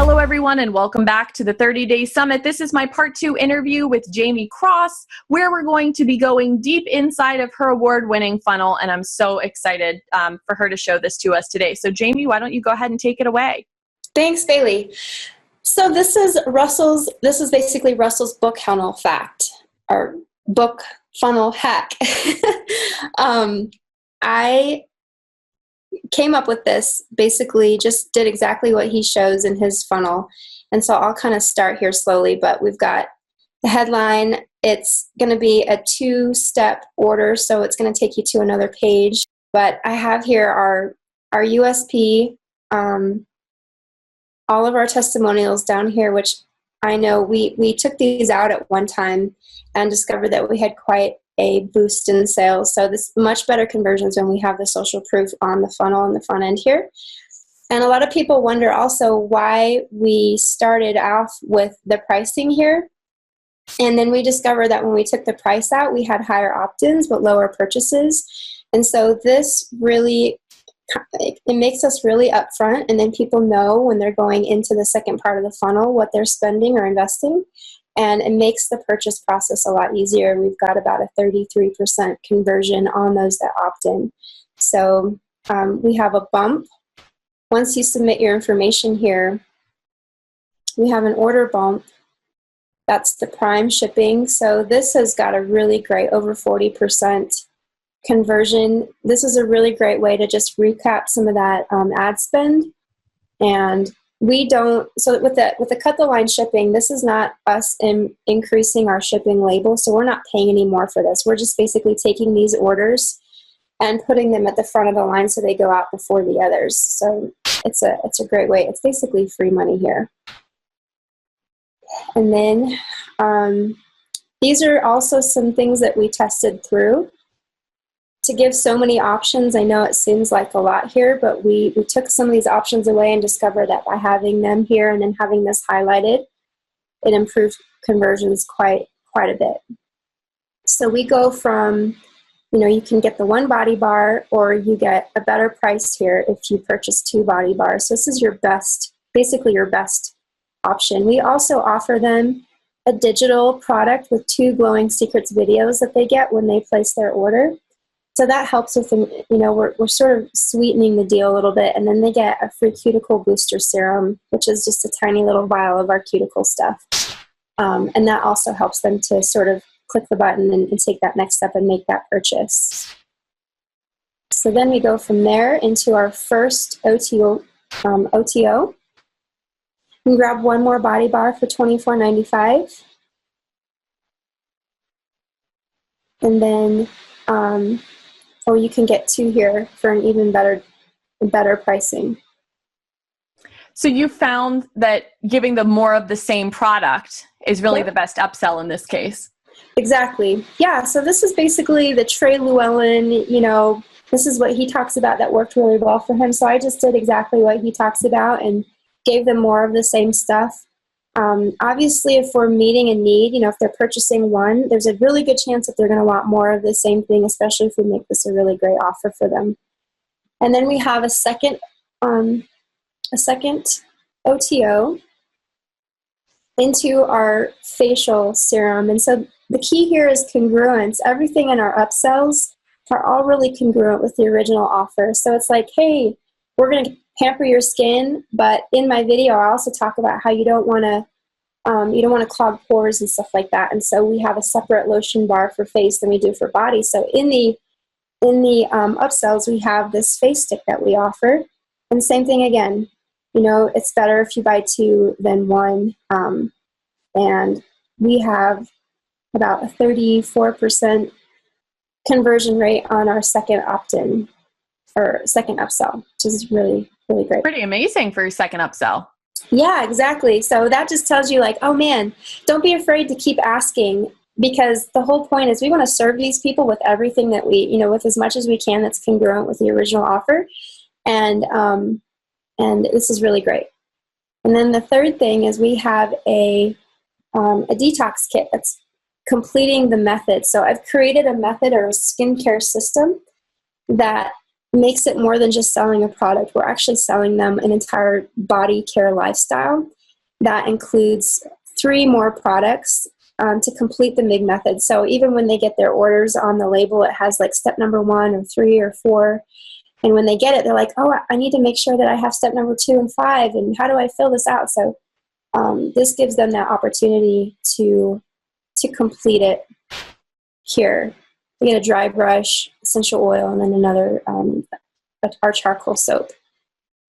Hello, everyone, and welcome back to the 30-Day Summit. This is my part 2 interview with Jaime Cross, where we're going to be going deep inside of her award-winning funnel, and I'm so excited for her to show this to us today. So, Jaime, why don't you go ahead and take it away? Thanks, Bailey. So this is basically Russell's book funnel fact, or book funnel hack. I came up with this, basically just did exactly what he shows in his funnel. And so I'll kind of start here slowly, but we've got the headline. It's going to be a 2-step order, so it's going to take you to another page. But I have here our USP, all of our testimonials down here, which I know we took these out at one time and discovered that we had quite a boost in sales. So this much better conversions when we have the social proof on the funnel on the front end here. And a lot of people wonder also why we started off with the pricing here. And then we discovered that when we took the price out, we had higher opt-ins but lower purchases. And so this really, it makes us really upfront, and then people know when they're going into the second part of the funnel what they're spending or investing. And it makes the purchase process a lot easier. We've got about a 33% conversion on those that opt in. So we have a bump. Once you submit your information here, we have an order bump. That's the prime shipping. So this has got a really great over 40% conversion. This is a really great way to just recap some of that ad spend. And we don't, so with the cut the line shipping, this is not us increasing our shipping label, so we're not paying any more for this. We're just basically taking these orders and putting them at the front of the line so they go out before the others. So it's a great way. It's basically free money here. And then these are also some things that we tested through. To give so many options, I know it seems like a lot here, but we took some of these options away and discovered that by having them here and then having this highlighted, it improved conversions quite a bit. So we go from, you can get the 1 body bar, or you get a better price here if you purchase 2 body bars. So this is your best, basically your best option. We also offer them a digital product with 2 glowing secrets videos that they get when they place their order. So that helps with them, we're sort of sweetening the deal a little bit, and then they get a free cuticle booster serum, which is just a tiny little vial of our cuticle stuff. And that also helps them to sort of click the button and take that next step and make that purchase. So then we go from there into our first OTO. We can grab 1 more body bar for $24.95. And then, you can get 2 here for an even better pricing. So you found that giving them more of the same product is really the best upsell in this case. Exactly. Yeah, so this is basically the Trey Llewellyn, this is what he talks about that worked really well for him. So I just did exactly what he talks about and gave them more of the same stuff. Obviously, if we're meeting a need, if they're purchasing 1, there's a really good chance that they're going to want more of the same thing, especially if we make this a really great offer for them. And then we have a second OTO into our facial serum. And so the key here is congruence. Everything in our upsells are all really congruent with the original offer. So it's like, hey, we're going to pamper your skin, but in my video I also talk about how you don't want to clog pores and stuff like that. And so we have a separate lotion bar for face than we do for body. So in the upsells we have this face stick that we offer, and same thing again. It's better if you buy 2 than 1, and we have about a 34% conversion rate on our second opt-in or second upsell, which is really, really great. Pretty amazing for your second upsell. Yeah, exactly. So that just tells you oh man, don't be afraid to keep asking, because the whole point is we want to serve these people with everything that we, with as much as we can that's congruent with the original offer. And this is really great. And then the third thing is we have a detox kit that's completing the method. So I've created a method or a skincare system that makes it more than just selling a product. We're actually selling them an entire body care lifestyle that includes 3 more products to complete the MIG method. So even when they get their orders on the label, it has like step number 1 or 3 or 4. And when they get it, they're like, oh, I need to make sure that I have step number 2 and 5. And how do I fill this out? So this gives them that opportunity to complete it here. We get a dry brush, essential oil, and then another, our charcoal soap.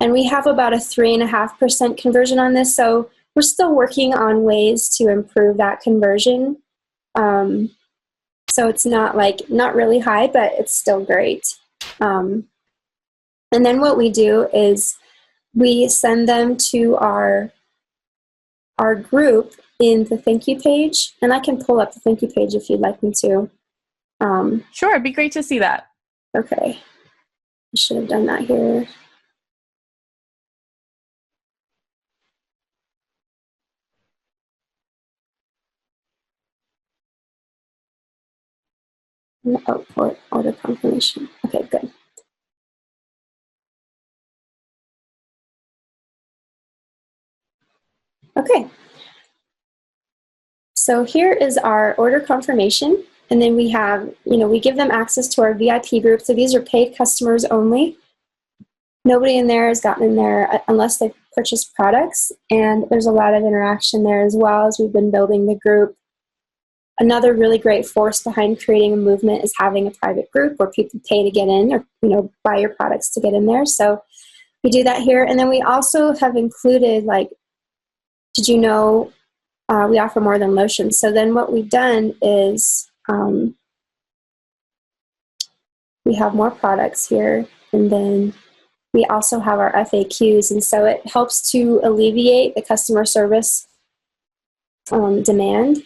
And we have about a 3.5% conversion on this. So we're still working on ways to improve that conversion. So it's not really high, but it's still great. And then what we do is we send them to our group in the thank you page. And I can pull up the thank you page if you'd like me to. Sure, it'd be great to see that. Okay. I should have done that here. Oh, order confirmation. Okay, good. Okay. So here is our order confirmation. And then we have, we give them access to our VIP group. So these are paid customers only. Nobody in there has gotten in there unless they've purchased products. And there's a lot of interaction there as well as we've been building the group. Another really great force behind creating a movement is having a private group where people pay to get in or, buy your products to get in there. So we do that here. And then we also have included, did you know we offer more than lotions? So then what we've done is we have more products here. And then we also have our FAQs. And so it helps to alleviate the customer service demand.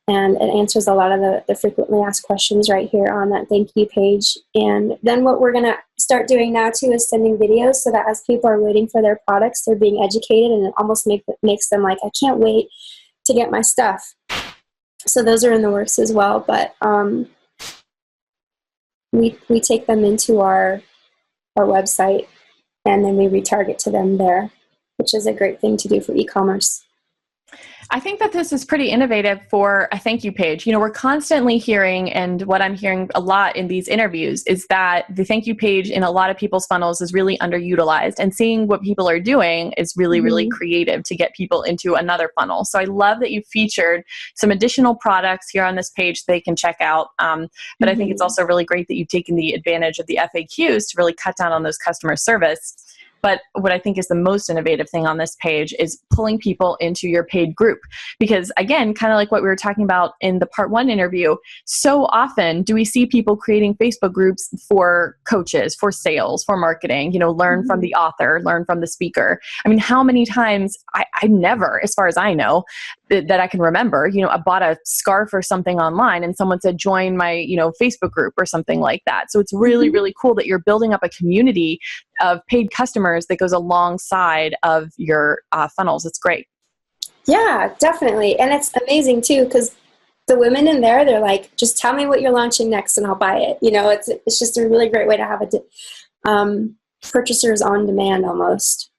And it answers a lot of the frequently asked questions right here on that thank you page. And then what we're going to start doing now, too, is sending videos so that as people are waiting for their products, they're being educated, and it almost makes them like, I can't wait to get my stuff. So those are in the works as well. But we take them into our website, and then we retarget to them there, which is a great thing to do for e-commerce. I think that this is pretty innovative for a thank you page. We're constantly hearing, and what I'm hearing a lot in these interviews is that the thank you page in a lot of people's funnels is really underutilized, and seeing what people are doing is really, really creative to get people into another funnel. So I love that you featured some additional products here on this page they can check out. But I think it's also really great that you've taken the advantage of the FAQs to really cut down on those customer service. But what I think is the most innovative thing on this page is pulling people into your paid group. Because again, kind of like what we were talking about in the part 1 interview, so often do we see people creating Facebook groups for coaches, for sales, for marketing, learn from the author, learn from the speaker. I mean, how many times, I never, as far as I know, that I can remember, I bought a scarf or something online and someone said, join my, Facebook group or something like that. So it's really, really cool that you're building up a community of paid customers that goes alongside of your funnels. It's great. Yeah, definitely. And it's amazing too, because the women in there, they're like, just tell me what you're launching next and I'll buy it. It's just a really great way to have purchasers on demand almost.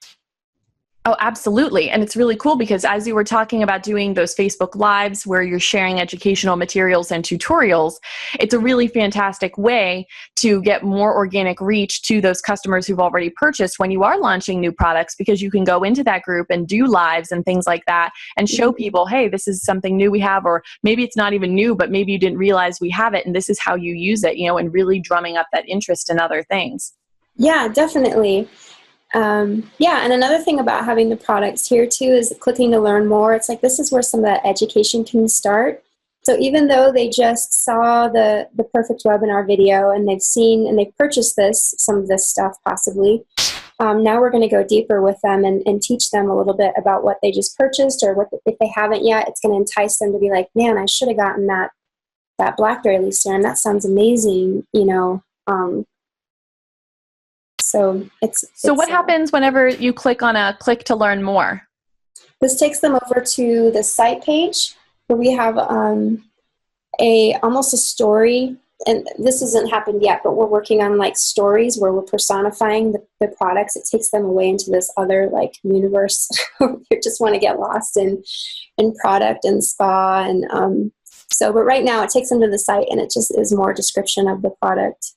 Oh, absolutely. And it's really cool because as you were talking about doing those Facebook Lives where you're sharing educational materials and tutorials, it's a really fantastic way to get more organic reach to those customers who've already purchased when you are launching new products, because you can go into that group and do lives and things like that and show people, hey, this is something new we have, or maybe it's not even new, but maybe you didn't realize we have it and this is how you use it, and really drumming up that interest in other things. Yeah, definitely. And another thing about having the products here too is clicking to learn more. It's like this is where some of that education can start. So even though they just saw the perfect webinar video and they've purchased some of this stuff possibly, now we're going to go deeper with them and teach them a little bit about what they just purchased, or if they haven't yet, it's going to entice them to be like, man, I should have gotten that blackberry leaf serum. That sounds amazing, So what happens whenever you click on a click to learn more? This takes them over to the site page where we have almost a story and this hasn't happened yet, but we're working on like stories where we're personifying the products. It takes them away into this other like universe. They just want to get lost in product and spa. And but right now it takes them to the site and it just is more description of the product.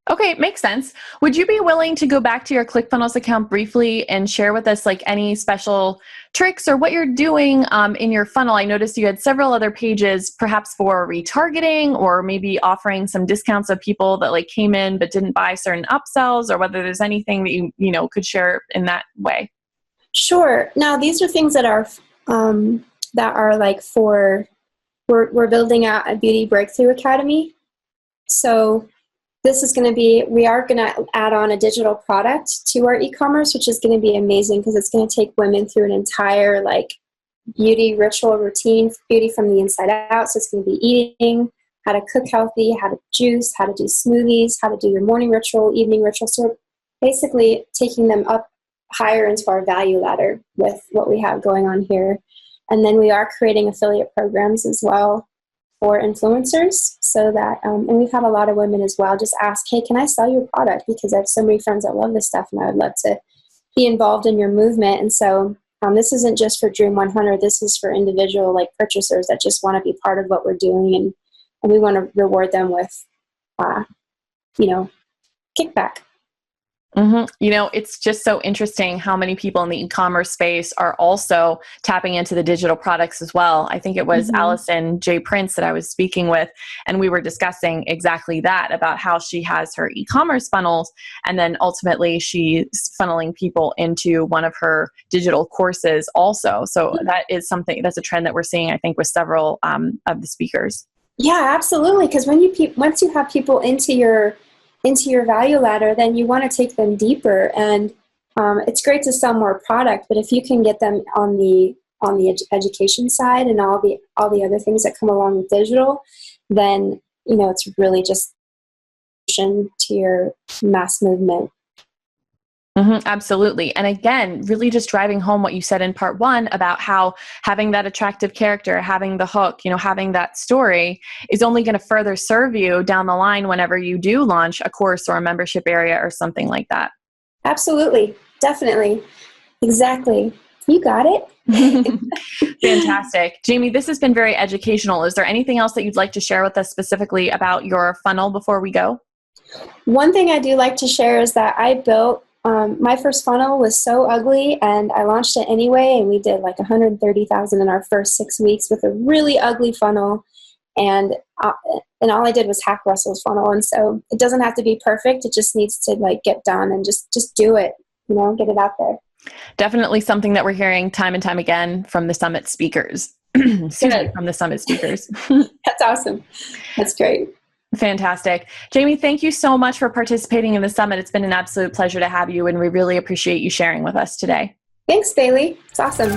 Okay, makes sense. Would you be willing to go back to your ClickFunnels account briefly and share with us like any special tricks or what you're doing in your funnel? I noticed you had several other pages, perhaps for retargeting or maybe offering some discounts of people that like came in but didn't buy certain upsells, or whether there's anything that you know could share in that way. Sure. Now these are things that are like for we're building out a beauty breakthrough academy. So this is going to be, we are going to add on a digital product to our e-commerce, which is going to be amazing because it's going to take women through an entire like beauty ritual routine, beauty from the inside out. So it's going to be eating, how to cook healthy, how to juice, how to do smoothies, how to do your morning ritual, evening ritual. So basically taking them up higher into our value ladder with what we have going on here. And then we are creating affiliate programs as well for influencers, so that, and we've had a lot of women as well just ask, hey, can I sell your product? Because I have so many friends that love this stuff and I would love to be involved in your movement. And so this isn't just for Dream 100, this is for individual like purchasers that just want to be part of what we're doing, and we want to reward them with, kickback. Mm-hmm. You know, it's just so interesting how many people in the e-commerce space are also tapping into the digital products as well. I think it was Allison J. Prince that I was speaking with, and we were discussing exactly that, about how she has her e-commerce funnels, and then ultimately she's funneling people into one of her digital courses also. So that is something, that's a trend that we're seeing, I think, with several of the speakers. Yeah, absolutely. Because once you have people into your value ladder, then you want to take them deeper. And it's great to sell more product, but if you can get them on the education side and all the other things that come along with digital, then it's really just to your mass movement. Absolutely. And again, really just driving home what you said in part one about how having that attractive character, having the hook, having that story is only going to further serve you down the line whenever you do launch a course or a membership area or something like that. Absolutely. Definitely. Exactly. You got it. Fantastic. Jaime, this has been very educational. Is there anything else that you'd like to share with us specifically about your funnel before we go? One thing I do like to share is that I built my first funnel was so ugly, and I launched it anyway, and we did like 130,000 in our first 6 weeks with a really ugly funnel, and all I did was hack Russell's funnel. And so it doesn't have to be perfect; it just needs to like get done and just do it, get it out there. Definitely something that we're hearing time and time again from the summit speakers. From the summit speakers. That's awesome. That's great. Fantastic. Jaime, thank you so much for participating in the summit. It's been an absolute pleasure to have you, and we really appreciate you sharing with us today. Thanks, Bailey. It's awesome.